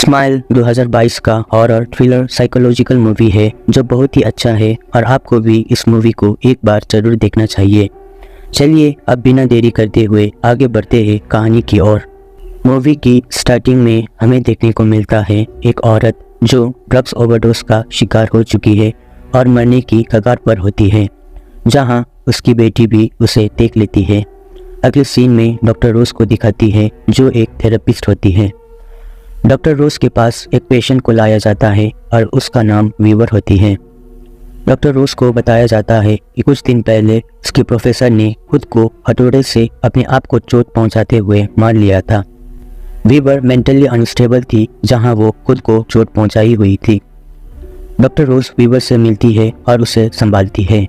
Smile 2022 का horror thriller psychological movie है जो बहुत ही अच्छा है और आपको भी इस मूवी को एक बार जरूर देखना चाहिए। चलिए अब बिना देरी करते हुए आगे बढ़ते हैं कहानी की ओर। मूवी की स्टार्टिंग में हमें देखने को मिलता है एक औरत जो ड्रग्स ओवरडोज का शिकार हो चुकी है और मरने की कगार पर होती है, जहां उसकी बेटी भी उसे देख लेती है। अगले सीन में डॉक्टर रोज को दिखाती है जो एक थेरेपिस्ट होती है। डॉक्टर रोज के पास एक पेशेंट को लाया जाता है और उसका नाम वीवर होती है। डॉक्टर रोज को बताया जाता है कि कुछ दिन पहले उसके प्रोफेसर ने खुद को हथौड़े से अपने आप को चोट पहुंचाते हुए मार लिया था। वीवर मेंटली अनस्टेबल थी, जहां वो खुद को चोट पहुंचाई हुई थी। डॉक्टर रोज वीवर से मिलती है और उसे संभालती है।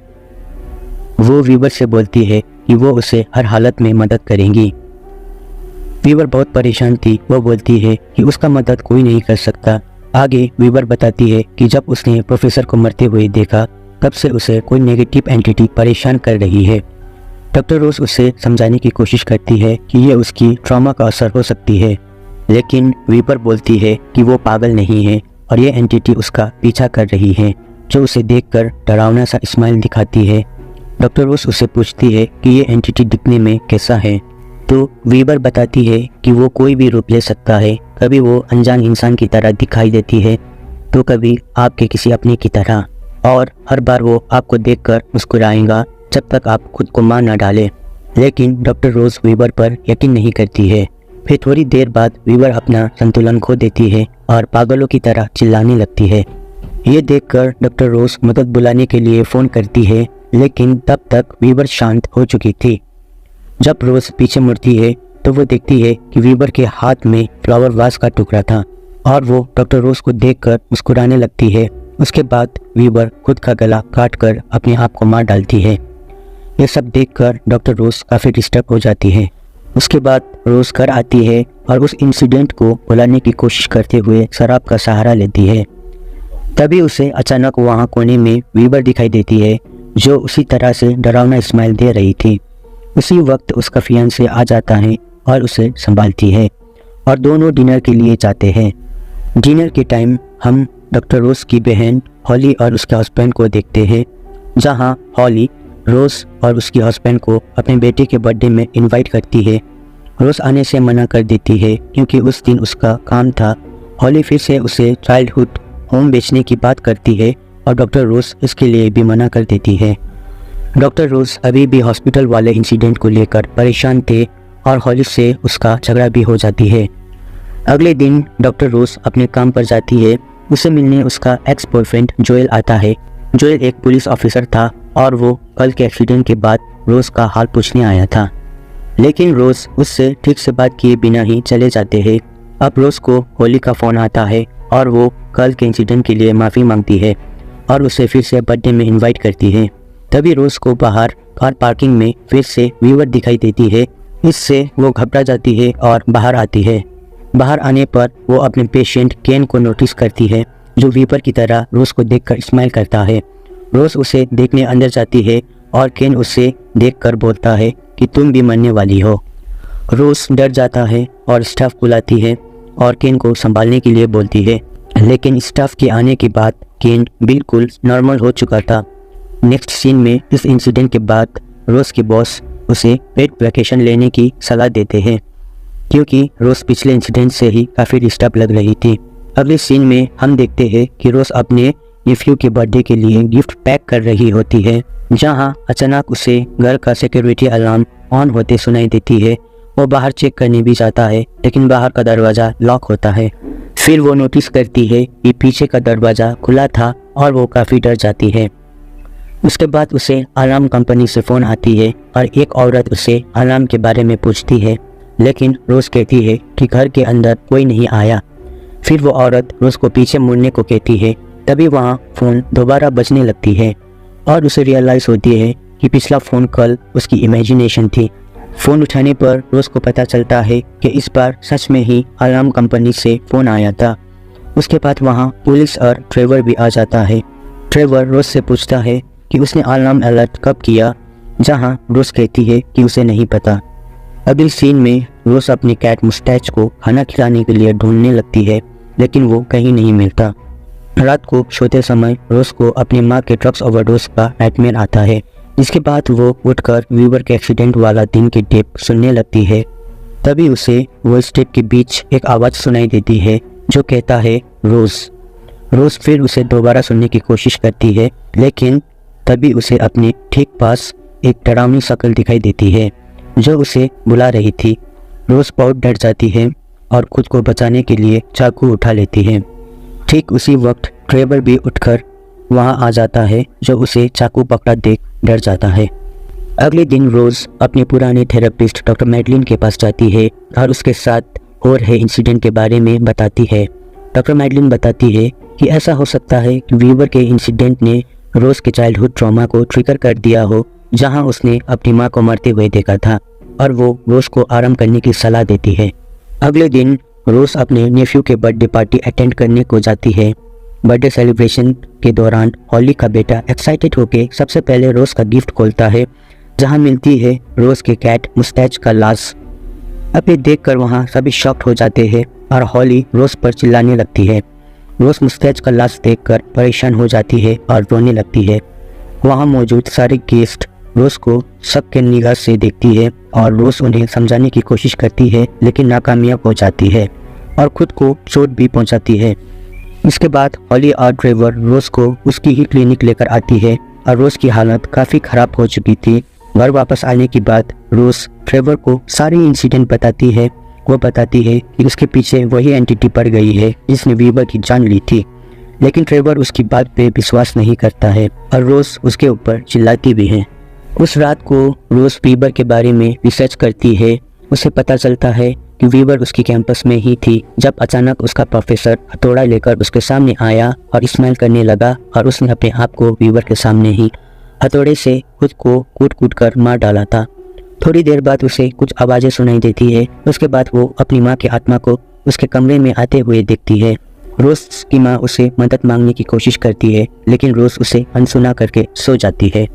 वो वीवर से बोलती है कि वो उसे हर हालत में मदद करेंगी। वीवर बहुत परेशान थी। वो बोलती है कि उसका मदद कोई नहीं कर सकता। आगे वीवर बताती है कि जब उसने प्रोफेसर को मरते हुए देखा तब से उसे कोई नेगेटिव एंटिटी परेशान कर रही है। डॉक्टर रोज उसे समझाने की कोशिश करती है कि ये उसकी ट्रॉमा का असर हो सकती है, लेकिन वीवर बोलती है कि वो पागल नहीं है और ये एंटिटी उसका पीछा कर रही है, जो उसे देखकर डरावना सा स्माइल दिखाती है। डॉक्टर रोज उससे पूछती है कि ये एंटिटी दिखने में कैसा है, तो वीवर बताती है कि वो कोई भी रूप ले सकता है। कभी वो अनजान इंसान की तरह दिखाई देती है तो कभी आपके किसी अपने की तरह, और हर बार वो आपको देखकर मुस्कुराएगा जब तक आप खुद को मार न डालें। लेकिन डॉक्टर रोज वीवर पर यकीन नहीं करती है। फिर थोड़ी देर बाद वीवर अपना संतुलन खो देती है और पागलों की तरह चिल्लाने लगती है। ये देखकर डॉक्टर रोज मदद बुलाने के लिए फ़ोन करती है, लेकिन तब तक वीवर शांत हो चुकी थी। जब रोज पीछे मुड़ती है तो वो देखती है कि वीवर के हाथ में फ्लावर वास का टुकड़ा था और वो डॉक्टर रोज को देखकर मुस्कुराने लगती है। उसके बाद वीवर खुद का गला काटकर अपने आप को मार डालती है। ये सब देखकर डॉक्टर रोज काफ़ी डिस्टर्ब हो जाती है। उसके बाद रोज घर आती है और उस इंसिडेंट को भुलाने की कोशिश करते हुए शराब का सहारा लेती है। तभी उसे अचानक वहाँ कोने में वीवर दिखाई देती है, जो उसी तरह से डरावना स्माइल दे रही थी। उसी वक्त उसका फियांसे आ जाता है और उसे संभालती है और दोनों डिनर के लिए जाते हैं। डिनर के टाइम हम डॉक्टर रोज की बहन हॉली और उसके हस्बैंड को देखते हैं, जहां हॉली रोज और उसके हस्बैंड को अपने बेटे के बर्थडे में इनवाइट करती है। रोज आने से मना कर देती है क्योंकि उस दिन उसका काम था। हॉली फिर से उसे चाइल्डहुड होम बेचने की बात करती है और डॉक्टर रोज इसके लिए भी मना कर देती है। डॉक्टर रोज अभी भी हॉस्पिटल वाले इंसिडेंट को लेकर परेशान थे और हॉली से उसका झगड़ा भी हो जाती है। अगले दिन डॉक्टर रोज अपने काम पर जाती है। उसे मिलने उसका एक्स बॉयफ्रेंड जोएल आता है। जोएल एक पुलिस ऑफिसर था और वो कल के एक्सीडेंट के बाद रोज का हाल पूछने आया था, लेकिन रोज उससे ठीक से बात किए बिना ही चले जाते हैं। अब रोज को होली का फ़ोन आता है और वो कल के इंसिडेंट के लिए माफ़ी मांगती है और उसे फिर से बर्थडे में इन्वाइट करती है। तभी रोज को बाहर कार पार्किंग में फिर से वीवर दिखाई देती है। इससे वो घबरा जाती है और बाहर आती है। बाहर आने पर वो अपने पेशेंट केन को नोटिस करती है, जो वीवर की तरह रोज को देखकर स्माइल करता है। रोज उसे देखने अंदर जाती है और केन उसे देखकर बोलता है कि तुम भी मरने वाली हो। रोज डर जाता है और स्टाफ बुलाती है और केन को संभालने के लिए बोलती है, लेकिन स्टाफ के आने के बाद केन बिल्कुल नॉर्मल हो चुका था। नेक्स्ट सीन में इस इंसिडेंट के बाद रोज के बॉस उसे पेड वैकेशन लेने की सलाह देते हैं, क्योंकि रोज पिछले इंसिडेंट से ही काफ़ी डिस्टर्ब लग रही थी। अगले सीन में हम देखते हैं कि रोज अपने नेफ्यू के बर्थडे के लिए गिफ्ट पैक कर रही होती है, जहां अचानक उसे घर का सिक्योरिटी अलार्म ऑन होते सुनाई देती है। वो बाहर चेक करने भी जाता है, लेकिन बाहर का दरवाज़ा लॉक होता है। फिर वो नोटिस करती है कि पीछे का दरवाज़ा खुला था और वो काफ़ी डर जाती है। उसके बाद उसे अलार्म कंपनी से फ़ोन आती है और एक औरत उसे अलार्म के बारे में पूछती है, लेकिन रोज़ कहती है कि घर के अंदर कोई नहीं आया। फिर वो औरत रोज़ को पीछे मुड़ने को कहती है। तभी वहाँ फ़ोन दोबारा बजने लगती है और उसे रियलाइज़ होती है कि पिछला फ़ोन कॉल उसकी इमेजिनेशन थी। फ़ोन उठाने पर रोज़ को पता चलता है कि इस बार सच में ही अलार्म कंपनी से फ़ोन आया था। उसके बाद वहाँ पुलिस और ट्रेवर भी आ जाता है। ट्रेवर रोज़ से पूछता है कि उसने अलार्म अलर्ट कब किया, जहां रोज कहती है कि उसे नहीं पता। अगले सीन में रोज अपनी कैट मुस्टैच को खाना खिलाने के लिए ढूंढने लगती है लेकिन वो कहीं नहीं मिलता। रात को सोते समय रोज को अपनी माँ के ड्रग्स ओवरडोज का नाइटमेयर आता है, जिसके बाद वो उठकर वीवर के एक्सीडेंट वाला दिन की टेप सुनने लगती है। तभी उसे वो इस टेप के बीच एक आवाज़ सुनाई देती है जो कहता है रोज। रोज फिर उसे दोबारा सुनने की कोशिश करती है, लेकिन तभी उसे अपने ठीक पास एक डरावनी शक्ल दिखाई देती है जो उसे बुला रही थी। रोज बहुत डर जाती है और खुद को बचाने के लिए चाकू उठा लेती है। ठीक उसी वक्त ट्रेवर भी उठकर वहां आ जाता है जो उसे चाकू पकड़ा देख डर जाता है। अगले दिन रोज अपने पुराने थेरेपिस्ट डॉक्टर मैडलिन के पास जाती है और उसके साथ हो रहे इंसिडेंट के बारे में बताती है। डॉक्टर मैडलिन बताती है कि ऐसा हो सकता है कि वीवर के इंसिडेंट ने रोज के चाइल्डहुड ट्रॉमा को ट्रिगर कर दिया हो, जहां उसने अपनी मां को मरते हुए देखा था, और वो रोज को आराम करने की सलाह देती है। अगले दिन रोज अपने नेफ्यू के बर्थडे पार्टी अटेंड करने को जाती है। बर्थडे सेलिब्रेशन के दौरान हॉली का बेटा एक्साइटेड होकर सबसे पहले रोज का गिफ्ट खोलता है, जहां मिलती है रोज के कैट मुस्टैच का लाश। अब ये देखकर वहां सभी शॉक्ड हो जाते हैं और हॉली रोज पर चिल्लाने लगती है। रोज मुस्टैच का लाश देखकर परेशान हो जाती है और रोने लगती है। वहां मौजूद सारे गेस्ट रोज को शक के निगाह से देखती है और रोज उन्हें समझाने की कोशिश करती है, लेकिन नाकामयाब हो जाती है और खुद को चोट भी पहुंचाती है। इसके बाद हॉली और ट्रेवर रोज को उसकी ही क्लिनिक लेकर आती है और रोज की हालत काफ़ी ख़राब हो चुकी थी। घर वापस आने के बाद रोज ट्रेवर को सारी इंसिडेंट बताती है। वो बताती है कि उसके पीछे वही एंटिटी पड़ गई है जिसने वीवर की जान ली थी, लेकिन ट्रेवर उसकी बात पे विश्वास नहीं करता है और रोज उसके ऊपर चिल्लाती भी है। उस रात को रोज वीवर के बारे में रिसर्च करती है। उसे पता चलता है कि वीवर उसकी कैंपस में ही थी जब अचानक उसका प्रोफेसर हथौड़ा लेकर उसके सामने आया और स्माइल करने लगा, और उसने अपने आप को वीवर के सामने ही हथौड़े से खुद को कूट कर मार डाला था। थोड़ी देर बाद उसे कुछ आवाज़ें सुनाई देती है। उसके बाद वो अपनी माँ की आत्मा को उसके कमरे में आते हुए देखती है। रोज की माँ उसे मदद मांगने की कोशिश करती है, लेकिन रोज उसे अनसुना करके सो जाती है।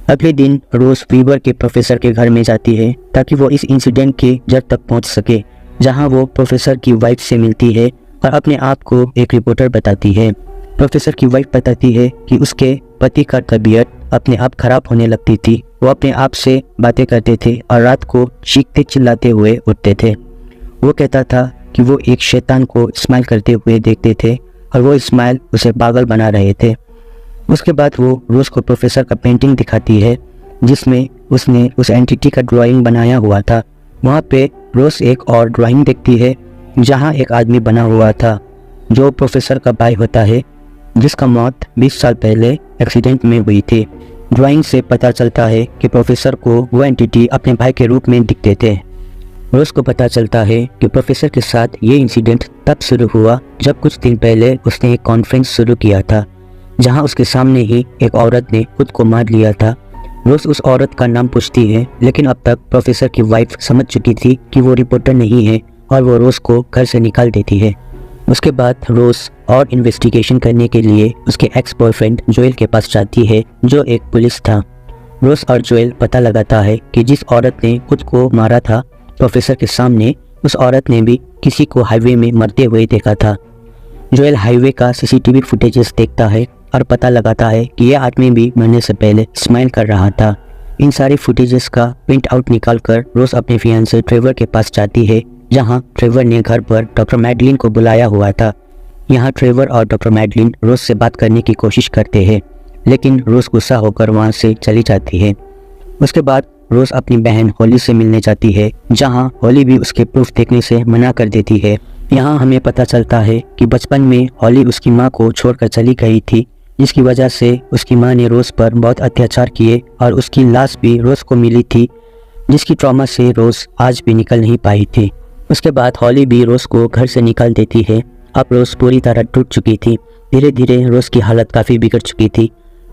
अगले दिन रोज वीवर के प्रोफेसर के घर में जाती है ताकि वो इस इंसिडेंट के जड़ तक पहुंच सके, जहां वो प्रोफेसर की वाइफ से मिलती है और अपने आप को एक रिपोर्टर बताती है। प्रोफेसर की वाइफ बताती है कि उसके पति का तबीयत अपने आप खराब होने लगती थी। वो अपने आप से बातें करते थे और रात को चीखते चिल्लाते हुए उठते थे। वो कहता था कि वो एक शैतान को स्माइल करते हुए देखते थे और वो स्माइल उसे पागल बना रहे थे। उसके बाद वो रोज को प्रोफेसर का पेंटिंग दिखाती है जिसमें उसने उस एंटिटी का ड्राइंग बनाया हुआ था। वहाँ पे रोज एक और ड्राइंग देखती है जहाँ एक आदमी बना हुआ था जो प्रोफेसर का भाई होता है, जिसका मौत 20 साल पहले एक्सीडेंट में हुई थी। ड्राइंग से पता चलता है कि प्रोफेसर को वो एंटिटी अपने भाई के रूप में दिखते थे। रोज को पता चलता है कि प्रोफेसर के साथ ये इंसिडेंट तब शुरू हुआ जब कुछ दिन पहले उसने एक कॉन्फ्रेंस शुरू किया था जहां उसके सामने ही एक औरत ने खुद को मार लिया था। रोज उस औरत का नाम पूछती है, लेकिन अब तक प्रोफेसर की वाइफ समझ चुकी थी कि वो रिपोर्टर नहीं है और वो रोज को घर से निकाल देती है। उसके बाद रोज और इन्वेस्टिगेशन करने के लिए उसके एक्स बॉयफ्रेंड जोएल के पास जाती है जो एक पुलिस था। रोज और जोएल पता लगाता है कि जिस औरत ने खुद को मारा था प्रोफेसर के सामने, उस औरत ने भी किसी को हाईवे में मरते हुए देखा था। जोएल हाईवे का सीसीटीवी फुटेजेस देखता है और पता लगाता है कि यह आदमी भी मरने से पहले स्माइल कर रहा था। इन सारी फुटेजेस का प्रिंट आउट निकालकर रोज अपने फियांसे ट्रेवर के पास जाती है, जहां ट्रेवर ने घर पर डॉक्टर मैडलिन को बुलाया हुआ था। यहां ट्रेवर और डॉक्टर मैडलिन रोज से बात करने की कोशिश करते हैं, लेकिन रोज गुस्सा होकर वहां से चली जाती है। उसके बाद रोज अपनी बहन हॉली से मिलने जाती है, जहां हॉली भी उसके प्रूफ देखने से मना कर देती है। यहाँ हमें पता चलता है कि बचपन में हॉली उसकी माँ को छोड़कर चली गई थी, जिसकी वजह से उसकी माँ ने रोज पर बहुत अत्याचार किए और उसकी लाश भी रोज को मिली थी, जिसकी ट्रॉमा से रोज आज भी निकल नहीं पाई थी। उसके बाद हॉली भी रोज को घर से निकाल देती है। अब रोज पूरी तरह टूट चुकी थी। धीरे धीरे रोज की हालत काफ़ी बिगड़ चुकी थी।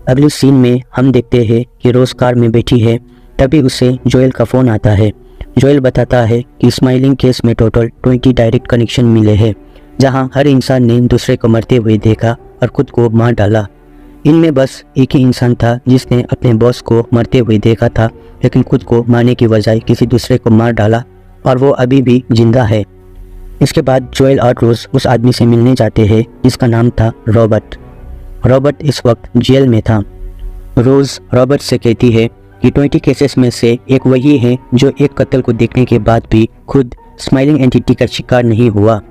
अगले सीन में हम देखते हैं कि रोज कार में बैठी है, तभी उसे जोएल का फ़ोन आता है। जोएल बताता है कि स्माइलिंग केस में टोटल 20 डायरेक्ट कनेक्शन मिले हैं, जहां हर इंसान ने दूसरे को मरते हुए देखा और खुद को मार डाला। इनमें बस एक ही इंसान था जिसने अपने बॉस को मरते हुए देखा था, लेकिन खुद को मारने की बजाय किसी दूसरे को मार डाला और वो अभी भी जिंदा है। इसके बाद जोएल और रोज उस आदमी से मिलने जाते हैं जिसका नाम था रॉबर्ट। रॉबर्ट इस वक्त जेल में था। रोज रॉबर्ट से कहती है कि 20 केसेस में से एक वही है जो एक कत्ल को देखने के बाद भी खुद स्माइलिंग एंटिटी का शिकार नहीं हुआ,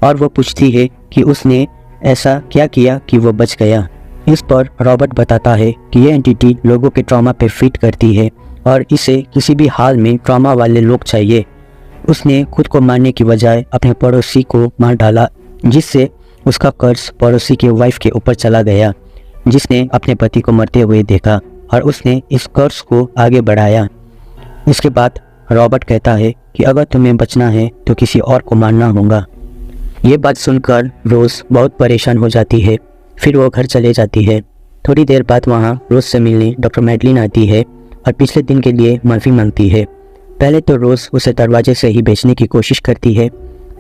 और वो पूछती है कि उसने ऐसा क्या किया कि वो बच गया। इस पर रॉबर्ट बताता है कि ये एंटिटी लोगों के ट्रॉमा पे फिट करती है और इसे किसी भी हाल में ट्रॉमा वाले लोग चाहिए। उसने खुद को मारने की बजाय अपने पड़ोसी को मार डाला, जिससे उसका कर्ज पड़ोसी के वाइफ के ऊपर चला गया, जिसने अपने पति को मरते हुए देखा और उसने इस कर्ज को आगे बढ़ाया। इसके बाद रॉबर्ट कहता है कि अगर तुम्हें बचना है तो किसी और को मारना होगा। ये बात सुनकर रोज बहुत परेशान हो जाती है। फिर वो घर चले जाती है। थोड़ी देर बाद वहाँ रोज से मिलने डॉक्टर मैडलिन आती है और पिछले दिन के लिए माफ़ी मांगती है। पहले तो रोज उसे दरवाजे से ही बेचने की कोशिश करती है,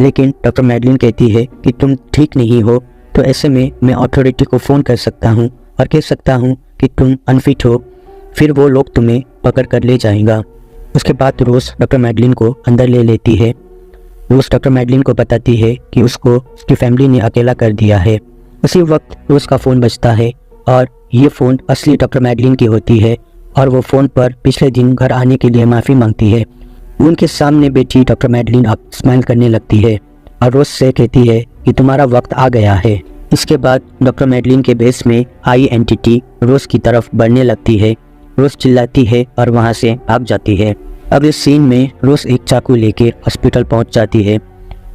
लेकिन डॉक्टर मैडलिन कहती है कि तुम ठीक नहीं हो, तो ऐसे में मैं अथॉरिटी को फ़ोन कर सकता हूँ और कह सकता हूँ कि तुम अनफिट हो, फिर वो लोग तुम्हें पकड़ कर ले जाएगा। उसके बाद रोज डॉक्टर मैडलिन को अंदर ले लेती है। रोज डॉक्टर मैडलिन को बताती है कि उसको उसकी फैमिली ने अकेला कर दिया है। उसी वक्त रोज का फ़ोन बजता है और ये फ़ोन असली डॉक्टर मैडलिन की होती है और वो फ़ोन पर पिछले दिन घर आने के लिए माफ़ी मांगती है। उनके सामने बैठी डॉक्टर मैडलिन अब स्माइल करने लगती है और रोज से कहती है कि तुम्हारा वक्त आ गया है। इसके बाद डॉक्टर मैडलिन के बेस में आई एंटिटी रोज की तरफ बढ़ने लगती है। रोज चिल्लाती है और वहाँ से भाग जाती है। अब इस सीन में रोज एक चाकू लेकर हॉस्पिटल पहुँच जाती है।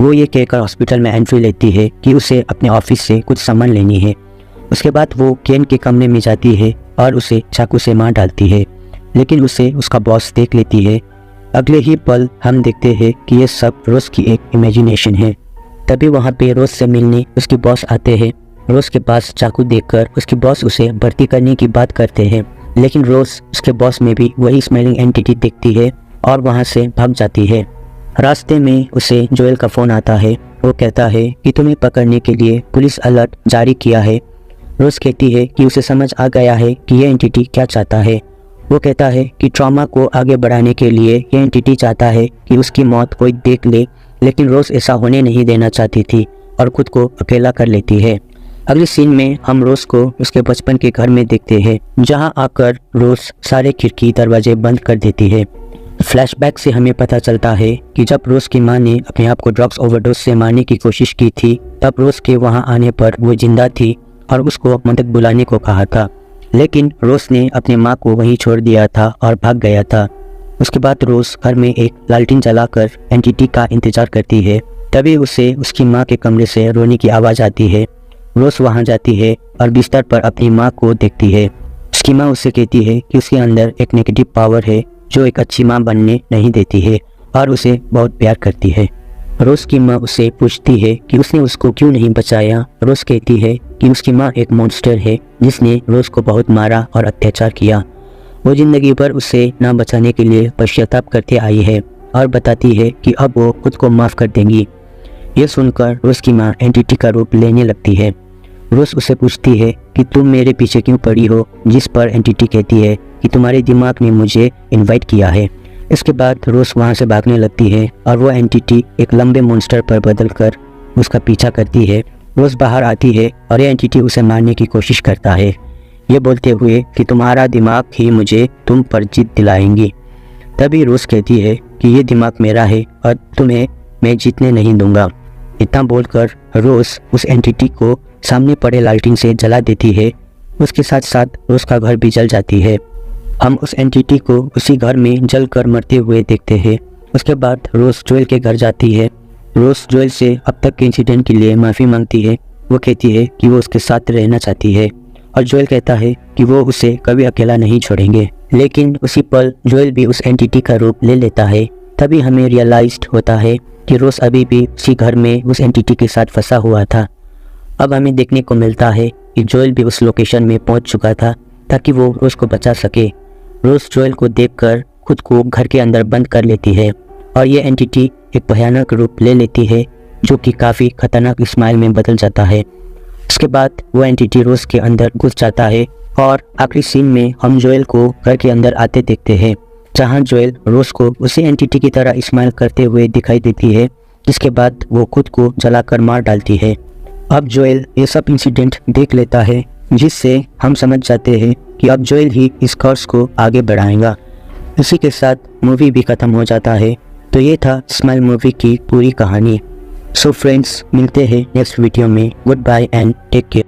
वो ये कहकर हॉस्पिटल में एंट्री लेती है कि उसे अपने ऑफिस से कुछ सामान लेनी है। उसके बाद वो केन के कमरे में जाती है और उसे चाकू से मार डालती है, लेकिन उसे उसका बॉस देख लेती है। अगले ही पल हम देखते हैं कि ये सब रोज की एक इमेजिनेशन है। तभी वहाँ पे रोज से मिलने उसके बॉस आते हैं। रोज के पास चाकू देखकर उसके बॉस उसे भर्ती करने की बात करते हैं, लेकिन रोज उसके बॉस में भी वही स्माइलिंग एंटिटी दिखती है और वहाँ से भाग जाती है। रास्ते में उसे जोएल का फ़ोन आता है। वो कहता है कि तुम्हें पकड़ने के लिए पुलिस अलर्ट जारी किया है। रोज कहती है कि उसे समझ आ गया है कि यह एंटिटी क्या चाहता है। वो कहता है कि ट्रॉमा को आगे बढ़ाने के लिए यह एंटिटी चाहता है कि उसकी मौत कोई देख ले, लेकिन रोज ऐसा होने नहीं देना चाहती थी और खुद को अकेला कर लेती है। अगले सीन में हम रोज को उसके बचपन के घर में देखते हैं, जहां आकर रोज सारे खिड़की दरवाजे बंद कर देती है। फ्लैशबैक से हमें पता चलता है कि जब रोज की मां ने अपने आप को ड्रग्स ओवरडोज से मारने की कोशिश की थी, तब रोज के वहां आने पर वो जिंदा थी और उसको मदद बुलाने को कहा था, लेकिन रोज ने अपनी मां को वहीं छोड़ दिया था और भाग गया था। उसके बाद रोज घर में एक लालटेन जलाकर एंटिटी का इंतजार करती है। तभी उसे उसकी माँ के कमरे से रोने की आवाज़ आती है। रोज वहाँ जाती है और बिस्तर पर अपनी माँ को देखती है। उसकी माँ उससे कहती है कि उसके अंदर एक नेगेटिव पावर है जो एक अच्छी माँ बनने नहीं देती है और उसे बहुत प्यार करती है। रोज की माँ उससे पूछती है कि उसने उसको क्यों नहीं बचाया। रोज कहती है कि उसकी माँ एक मॉन्स्टर है जिसने रोज को बहुत मारा और अत्याचार किया। वो जिंदगी भर उसे ना बचाने के लिए पश्चाताप करते आई है और बताती है कि अब वो खुद को माफ़ कर देंगी। ये सुनकर रोज की माँ एंटिटी का रूप लेने लगती है। रोज उसे पूछती है कि तुम मेरे पीछे क्यों पड़ी हो, जिस पर एंटिटी कहती है कि तुम्हारे दिमाग ने मुझे इनवाइट किया है। इसके बाद रोज वहाँ से भागने लगती है और वो एंटिटी एक लंबे मॉन्स्टर पर बदलकर उसका पीछा करती है। रोज बाहर आती है और ये एंटिटी उसे मारने की कोशिश करता है, ये बोलते हुए कि तुम्हारा दिमाग ही मुझे तुम पर जीत दिलाएंगी। तभी रोज कहती है कि ये दिमाग मेरा है और तुम्हें मैं जीतने नहीं दूंगा। इतना बोलकर रोज उस एंटिटी को सामने पड़े लालटेन से जला देती है। उसके साथ साथ रोज का घर भी जल जाती है। हम उस एंटिटी को उसी घर में जल कर मरते हुए देखते हैं। उसके बाद रोज जोएल के घर जाती है। रोज जोएल से अब तक के इंसिडेंट के लिए माफ़ी मांगती है। वो कहती है कि वो उसके साथ रहना चाहती है और जोएल कहता है कि वो उसे कभी अकेला नहीं छोड़ेंगे। लेकिन उसी पल जोएल भी उस एंटिटी का रूप ले लेता है। तभी हमें रियलाइज्ड होता है कि रोज अभी भी उसी घर में उस एंटिटी के साथ फंसा हुआ था। अब हमें देखने को मिलता है कि जोएल भी उस लोकेशन में पहुंच चुका था ताकि वो रोज को बचा सके। रोज जोएल को देखकर खुद को घर के अंदर बंद कर लेती है और ये एंटिटी एक भयानक रूप ले लेती है जो कि काफ़ी खतरनाक स्माइल में बदल जाता है। उसके बाद वो एंटिटी रोज के अंदर घुस जाता है और आखिरी सीन में हम जोएल को घर के अंदर आते देखते हैं, जहां जोएल रोज को उसी एंटिटी की तरह स्माइल करते हुए दिखाई देती है जिसके बाद वो खुद को जलाकर मार डालती है। अब जोएल ये सब इंसिडेंट देख लेता है, जिससे हम समझ जाते हैं कि अब जोएल ही इस कर्स को आगे बढ़ाएगा। इसी के साथ मूवी भी ख़त्म हो जाता है। तो ये था स्माइल मूवी की पूरी कहानी। सो फ्रेंड्स, मिलते हैं नेक्स्ट वीडियो में। Good bye and take care.